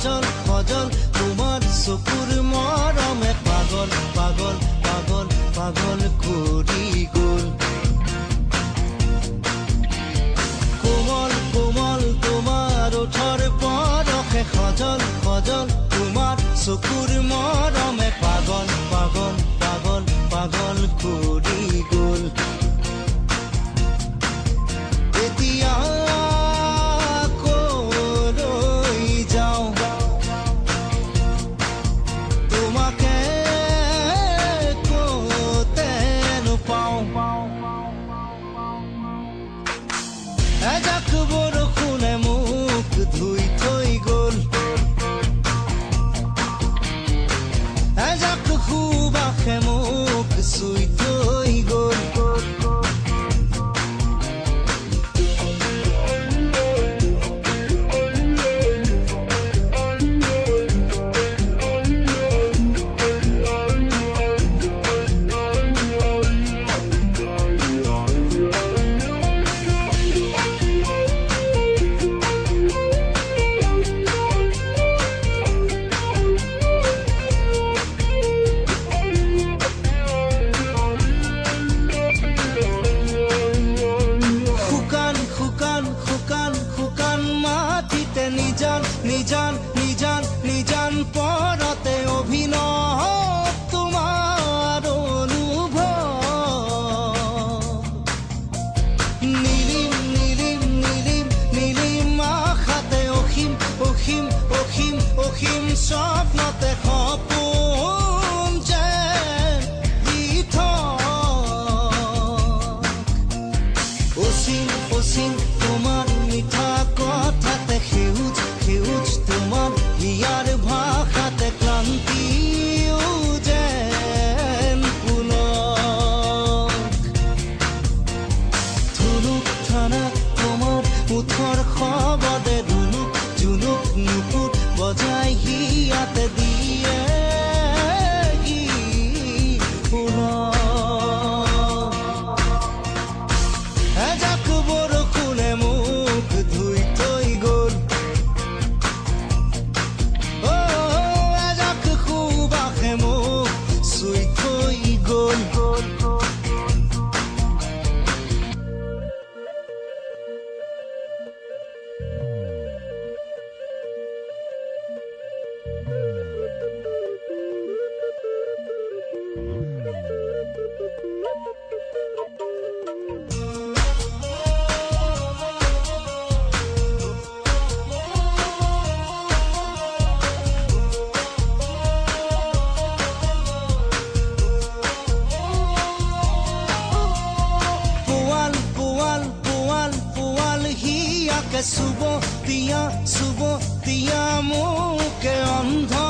খজল খজল তোমাৰ চকুৰ মৰমে পাগল পাগল পাগল পাগল কৰি গ'ল কোমল কোমল তোমাৰ ওঠৰ পৰশে খজল খজল তোমাৰ চকুৰ মৰমে পাগল পাগল পাগল পাগল কৰি গ'ল এতিয়া কলৈ যাওঁ তোমাকে ক'তে নোপাওঁ এজাক বৰষুণে মোক ধুই থৈ গ'ল এজাক সুবাসে মোক চুই থৈ গ'ল নিজান নিজান নিজান পৰতে অভিনৱ তোমাৰ অনুভৱ নীলিম নীলিম নীলিম নীলিম আশাতে অসীম অসীম অসীম অসীম স্বপ্নতে সপোন যেন দি অসীম অসীম তোমাৰ মিঠা কথাতে সেউজ সেউজ তোমাৰ হিয়াৰ ভাষাতে ক্লান্তি যেন পুলক ধুনুক থানা তোমাৰ ওঠৰ শবদে ধুনুক জুনুক নুপুৰ বজাই হিয়াতে দিয়ে এজাক বৰষুণে মোক ধুই থৈ গ'ল এজাক সুবাসে মোক চুই থৈ গ'ল চুব দিয়া মোকে অন্ধ